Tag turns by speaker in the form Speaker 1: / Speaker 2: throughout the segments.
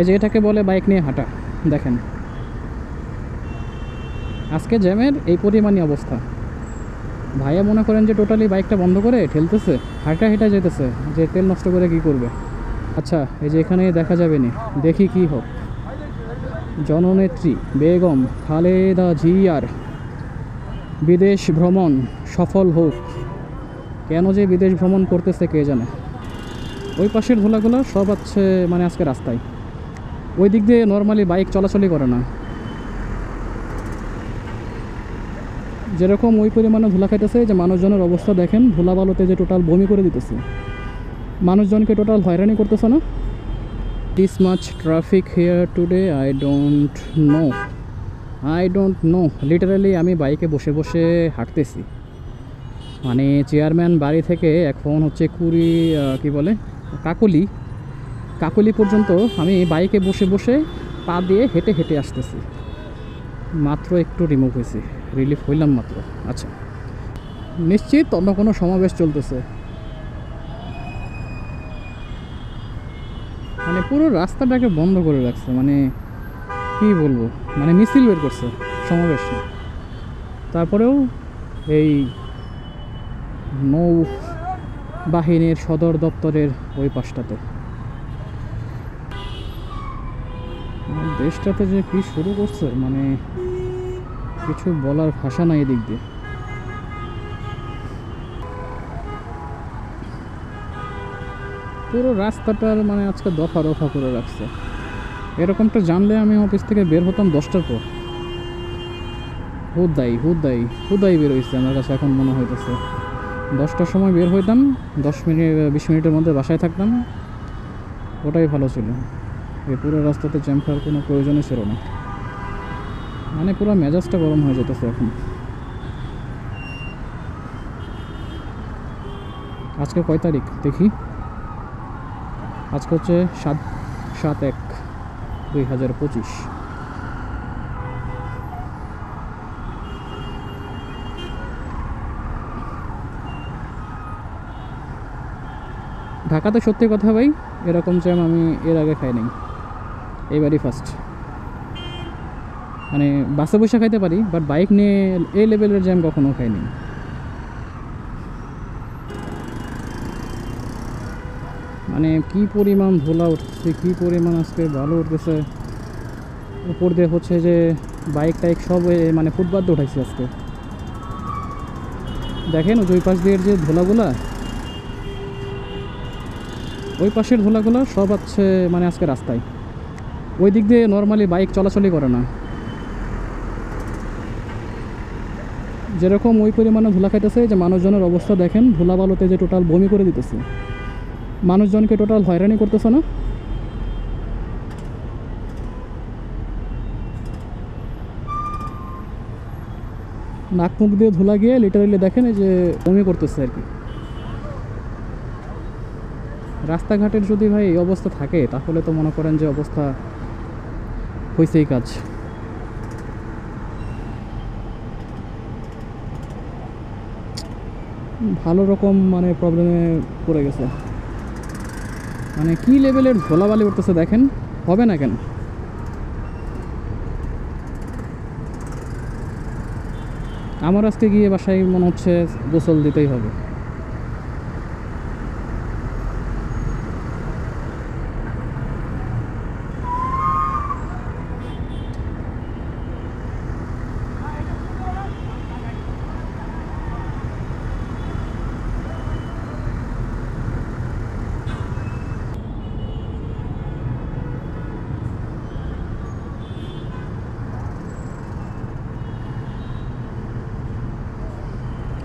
Speaker 1: এই যে এটাকে বলে বাইক নিয়ে হাঁটা। দেখেন আজকে জ্যামের এই পরিমাণই অবস্থা। ভাইয়া মনে করেন যে টোটালি বাইকটা বন্ধ করে ঠেলতেছে, হাঁটা হেঁটা যেতেছে, যে তেল নষ্ট করে কি করবে। আচ্ছা এই যে এখানে দেখা যাবে নি, দেখি কি হোক। জননেত্রী বেগম খালেদা জিয়ার বিদেশ ভ্রমণ সফল হোক। কেন যে বিদেশ ভ্রমণ করতেছে কে জানে। ওই পাশের ধুলাগুলো সব আছে মানে আজকে রাস্তায়, ওই দিক দিয়ে নর্মালি বাইক চলাচলই করে না। যেরকম ওই পরিমাণে ধুলা খাইতেছে, যে মানুষজনের অবস্থা দেখেন, ধুলা বালুতে যে টোটাল বমি করে দিতেছে, মানুষজনকে টোটাল হয়রানি করতেছে না। This much traffic here today, I don't know literally আমি বাইকে বসে বসে হাঁটতেছি, মানে চেয়ারম্যান বাড়ি থেকে এখন হচ্ছে কি বলে কাকলি পর্যন্ত আমি বাইকে বসে বসে পা দিয়ে হেঁটে হেঁটে আসতেছি। মাত্র একটু রিমুভ হয়েছি, রিলিফ হইলাম মাত্র। আচ্ছা নিশ্চিত অন্য কোনো সমাবেশ চলতেছে, মানে পুরো রাস্তাটাকে বন্ধ করে রাখছে, মানে কি বলবো, মানে মিছিল বের করছে, সমাবেশ না। তারপরেও এই নৌ বাহিনীর সদর দপ্তরের ওই পাশটাতে, দেশটাতে যে কি শুরু করছে, মানে কিছু বলার ভাষা নাই এদিক দিয়ে। পুরো রাস্তাটার মানে আজকে দফা রফা করে রাখছে। এরকমটা জানলে আমি অফিস থেকে বের হতাম 10টার পর। হুদাই বের হয়েছে আমার কাছে এখন মনে হইতেছে। 10টার সময় বের হইতাম, 10-20 মিনিটের মধ্যে বাসায় থাকতাম, ওটাই ভালো ছিল। এই পুরো রাস্তাতে জ্যাম খাওয়ার কোনো প্রয়োজনই ছিল না, মানে পুরো মেজাজটা গরম হয়ে যেতেছে এখন। আজকে কয় তারিখ দেখি, আজকে হচ্ছে 7/1/2025। ঢাকাতে সত্যি কথা ভাই, এরকম জ্যাম আমি এর আগে খাই নাই, এইবারই ফার্স্ট। মানে বাসে বসে খাইতে পারি, বাট বাইক নিয়ে এই লেভেলের জ্যাম কখনো খাইনি। মানে কি পরিমাণ ধুলা উঠছে, কি পরিমাণ আজকে ভালো উঠতেছে। উপর দিয়ে হচ্ছে যে বাইক টাইক সব মানে ফুটপাথ দিয়ে উঠাইছে আজকে। দেখেন ওই পাশ দিয়ে যে ধুলাগুলা, ওই পাশের ধুলাগুলো সব আছে মানে আজকে রাস্তায়, ওই দিক দিয়ে নর্মালি বাইক চলাচলই করে না। যেরকম ওই পরিমাণে ধুলা খাইতেছে, যে মানুষজনের অবস্থা দেখেন, ধুলা বালুতে যে টোটাল বমি করে দিতেছে, মানুষজনকে টোটাল হয়রানি করতেছে না। নাক মুখ দিয়ে ধুলা গিয়ে লিটারালি দেখেন এই যে বমি করতেছে আর কি। রাস্তাঘাটের যদি ভাই এই অবস্থা থাকে, তাহলে তো মনে করেন যে অবস্থা হয়েছেই কাজ। ভালো রকম মানে প্রবলেমে পড়ে গেছে, মানে কি লেভেলের ধুলাবালি উঠতেছে দেখেন, হবে না কেন। আমার আজকে গিয়ে বাসায় মনে হচ্ছে গোসল দিতেই হবে।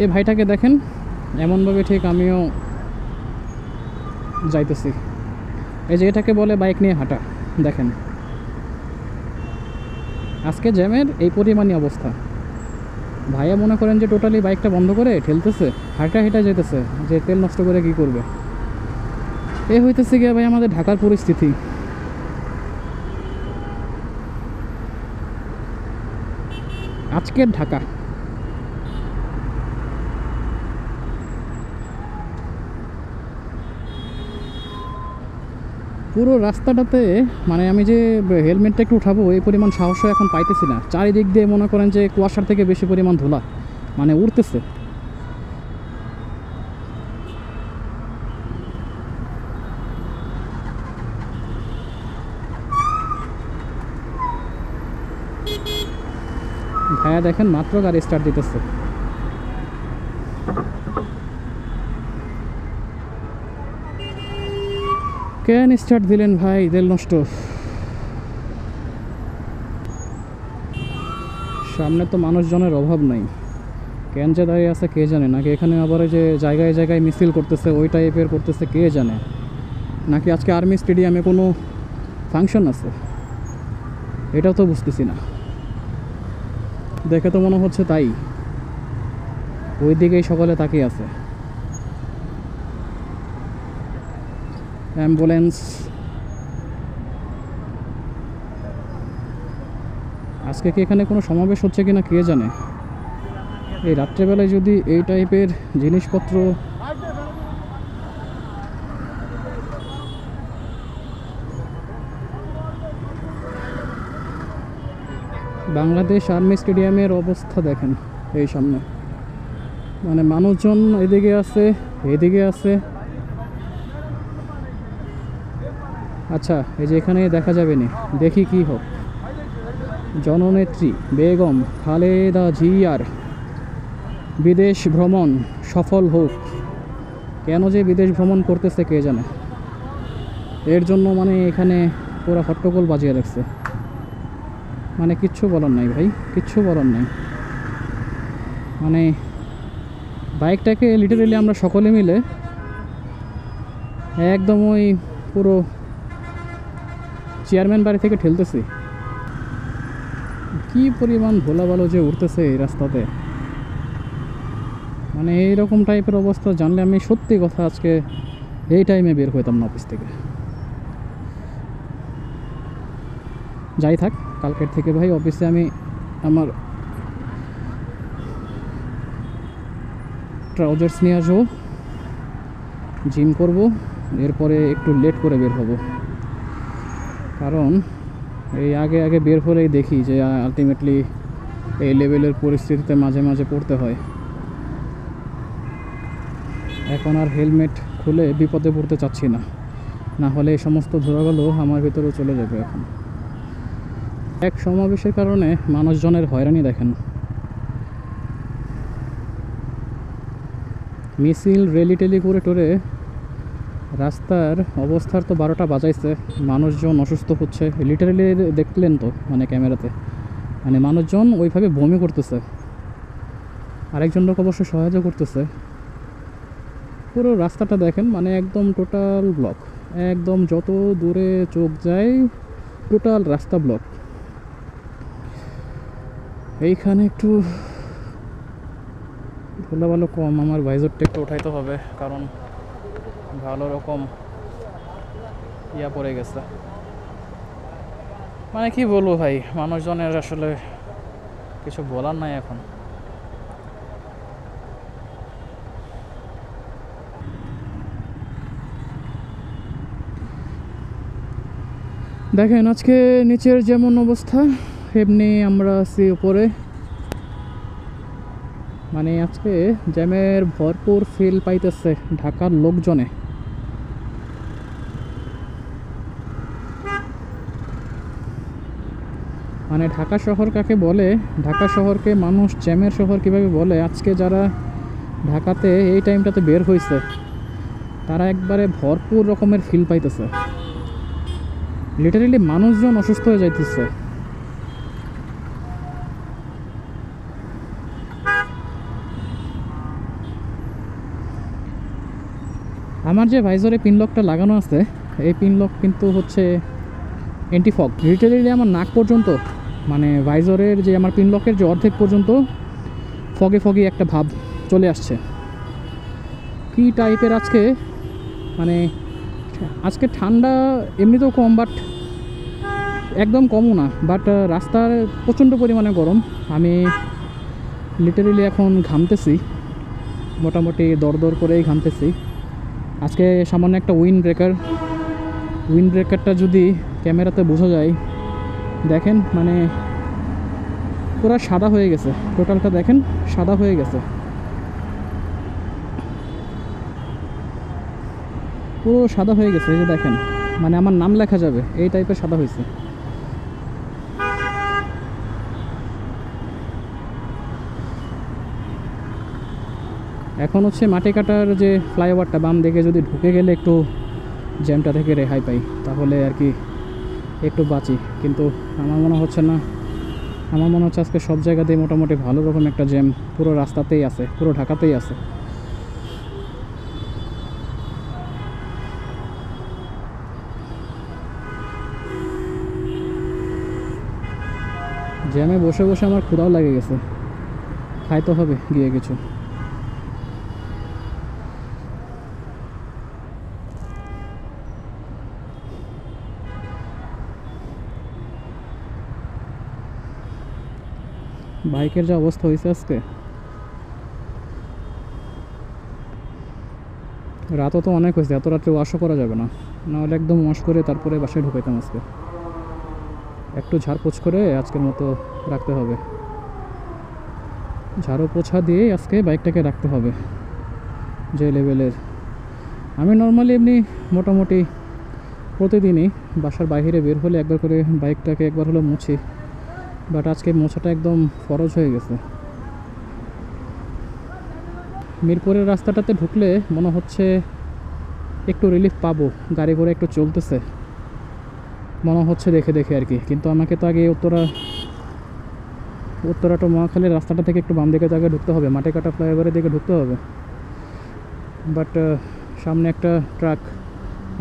Speaker 1: এই ভাইটাকে দেখেন, এমনভাবে ঠিক আমিও যাইতেছি। এই যে এটাকে বলে বাইক নিয়ে হাঁটা। দেখেন আজকে জ্যামের এই পরিমাণই অবস্থা। ভাইয়া মনে করেন যে টোটালি বাইকটা বন্ধ করে ঠেলতেছে, হাঁটা হেঁটা যেতেছে, যে তেল নষ্ট করে কি করবে। এ হইতেছে গিয়ে ভাই আমাদের ঢাকার পরিস্থিতি। আজকের ঢাকা পুরো রাস্তাটাতে মানে আমি যে হেলমেটটা একটু উঠাবো এই পরিমাণ সাহসও এখন পাইতেছি না। চারিদিক দিয়ে মনে করেন যে কুয়াশার থেকে বেশি পরিমাণ ধুলা মানে উড়তেছে। ভাইয়া দেখেন মাত্র গাড়ি স্টার্ট দিতেছে। কেন স্টার্ট দিলেন ভাই, তেল নষ্ট। সামনে তো মানুষজনের অভাব নাই, কেন যে দাঁড়িয়ে আছে কে জানে। নাকি এখানে আবার যে জায়গায় জায়গায় মিছিল করতেছে ওই টাইপের করতেছে কে জানে, নাকি আজকে আর্মি স্টেডিয়ামে কোনো ফাংশন আছে এটাও তো বুঝতেছি না। দেখে তো মনে হচ্ছে তাই, ওই দিকেই সকলে তাকিয়ে আছে। অ্যাম্বুলেন্স, আজকে কি এখানে কোনো সমাবেশ হচ্ছে কিনা কে জানে। এই রাত্রেবেলায় যদি এই টাইপের জিনিসপত্র বাংলাদেশ আর্মি স্টেডিয়ামের অবস্থা দেখেন, এই সামনে মানে মানুষজন এদিকে আছে এদিকে আছে। আচ্ছা এই যে এখানে দেখা যাবে না, দেখি কি হোক। জননেত্রী বেগম খালেদা জিয়ার বিদেশ ভ্রমণ সফল হোক। কেন যে বিদেশ ভ্রমণ করতেছে কে জানে, এর জন্য মানে এখানে পুরো হট্টগোল বাজিয়ে রাখছে। মানে কিচ্ছু বলার নাই ভাই, কিচ্ছু বলার নাই। মানে বাইকটাকে লিটারেলি আমরা সকলে মিলে একদম ওই পুরো চেয়ারম্যান বাড়ি থেকে ঠেলতেছি। কি পরিমাণ ভোলা ভালো যে উঠতেছে এই রাস্তাতে, মানে এইরকম টাইপের অবস্থা জানলে আমি সত্যি কথা আজকে এই টাইমে বের হইতাম না অফিস থেকে। যাই থাক, কালকের থেকে ভাই অফিসে আমি আমার ট্রাউজার্স নিয়ে আসবো, জিম করব, এরপরে একটু লেট করে বের হব। কারণ এই আগে আগে বের হলেই দেখি যে আলটিমেটলি এই লেভেলের পরিস্থিতিতে মাঝে মাঝে পড়তে হয়। এখন আর হেলমেট খুলে বিপদে পড়তে চাচ্ছি না, না হলে এই সমস্ত ধরাগুলো আমার ভিতরেও চলে যাবে। এখন এক সমাবেশের কারণে মানুষজনের হয়রানি দেখেন, মিছিল রেলি টেলি করে টোরে রাস্তার অবস্থার তো 12টা বাজাইছে। মানুষজন অসুস্থ হচ্ছে লিটারেলি, দেখলেন তো মানে ক্যামেরাতে, মানে মানুষজন ওইভাবে বমি করতেছে, আরেকজন লোক অবশ্য সহায়তা করতেছে। পুরো রাস্তাটা দেখেন মানে একদম টোটাল ব্লক, একদম যত দূরে চোখ যায় টোটাল রাস্তা ব্লক। এইখানে একটু ধুলা ভালো কম, আমার ভাইজরটা একটু উঠাইতে হবে কারণ ভালো রকম ইয়া পড়ে গেছে। মানে কি বলবো ভাই, মানুষজনের আসলে কিছু বলার নাই এখন। দেখেন আজকে নিচের যেমন অবস্থা এমনি আমরা আছি উপরে। মানে আজকে জ্যামের ভরপুর ফিল পাইতেছে ঢাকার লোকজনে। মানে ঢাকা শহর কাকে বলে, ঢাকা শহরকে মানুষ জ্যামের শহর কিভাবে বলে, আজকে যারা ঢাকাতে এই টাইমটাতে বের হয়েছে তারা একবারে ভরপুর রকমের ফিল পাইতেছে। লিটারেলি মানুষজন অসুস্থ হয়ে যাইতেছে। আমার যে ভাইজরে পিনলকটা লাগানো আছে এই পিনলক কিন্তু হচ্ছে অ্যান্টি ফগ। লিটারেলি আমার নাক পর্যন্ত মানে ভাইজরের যে আমার পিনলকের যে অর্ধেক পর্যন্ত ফগে ফগে একটা ভাব চলে আসছে। কি টাইপের আজকে, মানে আজকে ঠান্ডা এমনিতেও কম, বাট একদম কমও না, বাট রাস্তার প্রচণ্ড পরিমাণে গরম। আমি লিটারেলি এখন ঘামতেছি, মোটামুটি দর দর করেই ঘামতেছি। আজকে সামান্য একটা উইন্ড ব্রেকার উইন্ড ব্রেকারটা যদি ক্যামেরাতে বোঝা যায়, দেখেন মানে পুরো সাদা হয়ে গেছে, টোটালটা দেখেন সাদা হয়ে গেছে, পুরো সাদা হয়ে গেছে। এই যে দেখেন, মানে আমার নাম লেখা যাবে এই টাইপের সাদা হয়েছে। এখন হচ্ছে মাটি কাটার যে ফ্লাইওভারটা বাম দিকে যদি ঢুকে গেলে একটু জ্যামটা থেকে রেহাই পাই, তাহলে আর কি একটু বাঁচি। কিন্তু আমার মনে হচ্ছে না, আমার মনে হচ্ছে আজকে সব জায়গাতেই মোটামুটি ভালো রকম একটা জ্যাম পুরো রাস্তাতেই আছে, পুরো ঢাকাতেই আছে। জ্যামে বসে বসে আমার ক্ষুধাও লাগে গেছে, খাইতে হবে গিয়ে কিছু। বাইকের যা অবস্থা হয়েছে আজকে, রাতও তো অনেক হয়েছে, এত রাত্রে ওয়াশও করা যাবে না, নাহলে একদম ওয়াশ করে তারপরে বাসায় ঢুকাইতাম। আজকে একটু ঝাড়পোছ করে আজকের মতো রাখতে হবে, ঝাড়ু পোছা দিয়ে আজকে বাইকটাকে রাখতে হবে যে লেভেলের। আমি নর্মালি এমনি মোটামুটি প্রতিদিনই বাসার বাইরে বের হলে একবার করে বাইকটাকে একবার হলো মুছি, বাট আজকে মোছাটা একদম ফরজ হয়ে গেছে। মিরপুরের রাস্তাটাতে ঢুকলে মনে হচ্ছে একটু রিলিফ পাবো, গাড়ি ঘোড়া একটু চলতেছে মনে হচ্ছে দেখে দেখে আর কি। কিন্তু আমাকে তো আগে উত্তরা টু মহাখালীর রাস্তাটা থেকে একটু বাম দিকে আগে ঢুকতে হবে, মাটি কাটা ফ্লাইওভারের দিকে ঢুকতে হবে। বাট সামনে একটা ট্রাক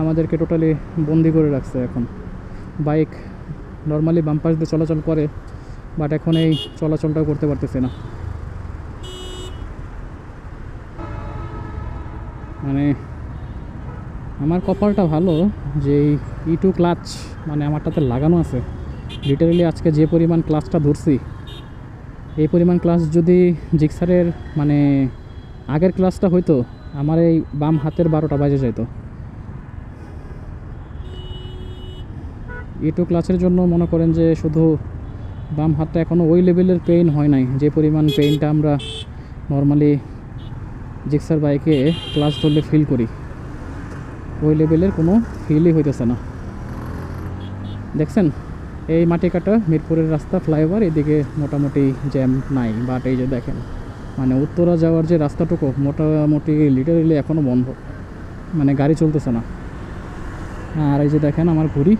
Speaker 1: আমাদেরকে টোটালি বন্দি করে রাখছে। এখন বাইক নর্মালি বাম পাশ দিয়ে চলাচল করে, বাট এখন এই চলাচলটাও করতে পারতেছে না। মানে আমার কপালটা ভালো যে E2 ক্লাচ মানে আমারটাতে লাগানো আছে। লিটারেলি আজকে যে পরিমাণ ক্লাচটা ধরছি, এই পরিমাণ ক্লাচ যদি জিক্সারের মানে আগের ক্লাচটা হয়তো আমার এই বাম হাতের 12টা বাজে যাইতো। E2 ক্লাচের জন্য মনে করেন যে শুধু বাম হাতটা এখনও ওই লেভেলের পেইন হয় নাই, যে পরিমাণ পেইনটা আমরা নর্মালি জিক্সার বাইকে ক্লাচ ধরলে ফিল করি, ওই লেভেলের কোনো ফিলই হইতেছে না। দেখছেন এই মাটি কাটা মিরপুরের রাস্তা ফ্লাইওভার, এদিকে মোটামুটি জ্যাম নাই। বাট এই যে দেখেন মানে উত্তরা যাওয়ার যে রাস্তাটুকু মোটামুটি লিটারেলি এখনও বন্ধ, মানে গাড়ি চলতেছে না। আর এই যে দেখেন আমার ঘুড়ি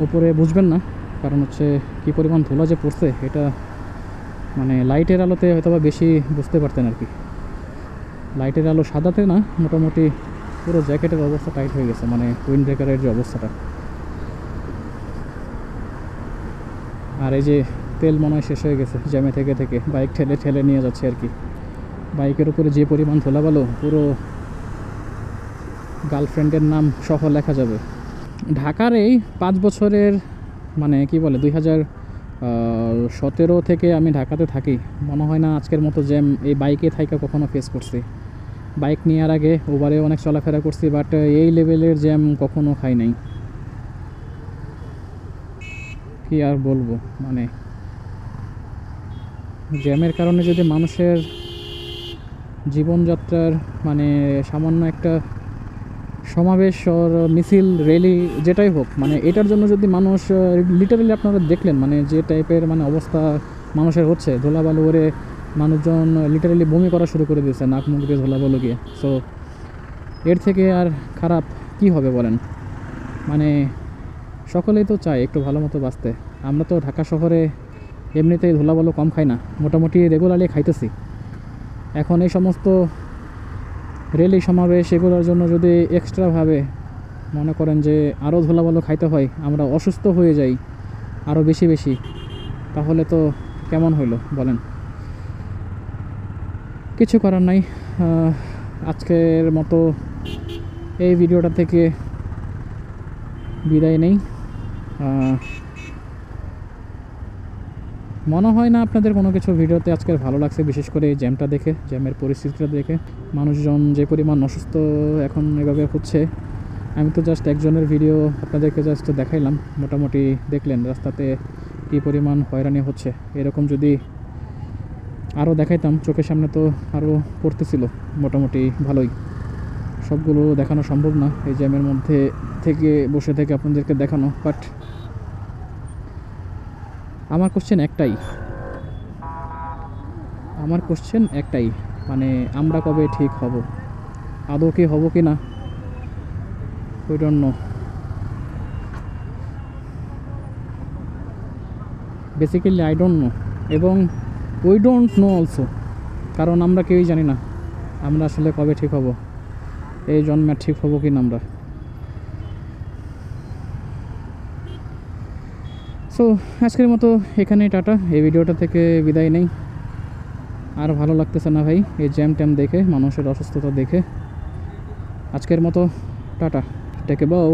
Speaker 1: উপরে বুঝবেন না, কারণ হচ্ছে কী পরিমাণ ধুলা যে পড়ছে, এটা মানে লাইটের আলোতে হয়তো বা বেশি বুঝতে পারতেন আর কি। লাইটের আলো সাদাতে না, মোটামুটি পুরো জ্যাকেটের অবস্থা টাইট হয়ে গেছে, মানে উইন্ড ব্রেকারের যে অবস্থাটা। আর এই যে তেল মনে হয় শেষ হয়ে গেছে জ্যামে থেকে থেকে, বাইক ঠেলে ঠেলে নিয়ে যাচ্ছে আর কি। বাইকের উপরে যে পরিমাণ ধুলাবালো, পুরো গার্লফ্রেন্ডের নাম সহ লেখা যাবে। ঢাকার এই 5 বছরের মানে কি বলে 2017 থেকে আমি ঢাকাতে থাকি, মনে হয় না আজকের মতো জ্যাম এই বাইকে থাইকা কখনো ফেস করছি। বাইক নেওয়ার আগে ওভারে অনেক চলাফেরা করছি, বাট এই লেভেলের জ্যাম কখনো খাই নাই। কি আর বলবো, মানে জ্যামের কারণে যদি মানুষের জীবনযাত্রার মানে সামান্য একটা সমাবেশ ওর মিছিল র্যালি যেটাই হোক, মানে এটার জন্য যদি মানুষ লিটারালি আপনারা দেখলেন মানে যে টাইপের মানে অবস্থা মানুষের হচ্ছে, ধুলাবালু ওরে মানুষজন লিটারালি বমি করা শুরু করে দিয়েছে নাক মুখ দিয়ে ধুলাবালু গিয়ে। সো এর থেকে আর খারাপ কি হবে বলেন। মানে সকলেই তো চায় একটু ভালো মতো বাঁচতে। আমরা তো ঢাকা শহরে এমনিতেই ধুলাবালু কম খাই না, মোটামুটি রেগুলারলি খাইতেছি। এখন এই সমস্ত র্যালি সমাবেশ এগুলোর জন্য যদি এক্সট্রাভাবে মনে করেন যে আরও ধুলাবালু খাইতে হয়, আমরা অসুস্থ হয়ে যাই আরও বেশি বেশি, তাহলে তো কেমন হইলো বলেন। কিছু করার নাই। আজকের মতো এই ভিডিওটা থেকে বিদায় নেই। মনে হয় না আপনাদের কোনো কিছু ভিডিওতে আজকের ভালো লাগছে, বিশেষ করে এই জ্যামটা দেখে, জ্যামের পরিস্থিতিটা দেখে। মানুষজন যে পরিমাণ অসুস্থ এখন এভাবে হচ্ছে, আমি তো জাস্ট একজনের ভিডিও আপনাদেরকে জাস্ট দেখাইলাম, মোটামুটি দেখলেন রাস্তাতে কী পরিমাণ হয়রানি হচ্ছে। এরকম যদি আরও দেখাইতাম, চোখের সামনে তো আরও পড়তেছিল মোটামুটি ভালোই। সবগুলো দেখানো সম্ভব না এই জ্যামের মধ্যে থেকে বসে থেকে আপনাদেরকে দেখানো। বাট আমার কোশ্চেন একটাই, মানে আমরা কবে ঠিক হব, আদৌ কি হব কি না, we don't know. Basically I don't know, এবং উই ডোন্ট নো অলসো, কারণ আমরা কেউই জানি না আমরা আসলে কবে ঠিক হব, এই জন্মে ঠিক হব কি না আমরা। সো আজকের মতো এখানেই টাটা, এই ভিডিওটা থেকে বিদায় নেই। আর ভালো লাগতেছে না ভাই এই জ্যাম ট্যাম দেখে, মানুষের অসুস্থতা দেখে। আজকের মতো টাটা, টেকে বাও।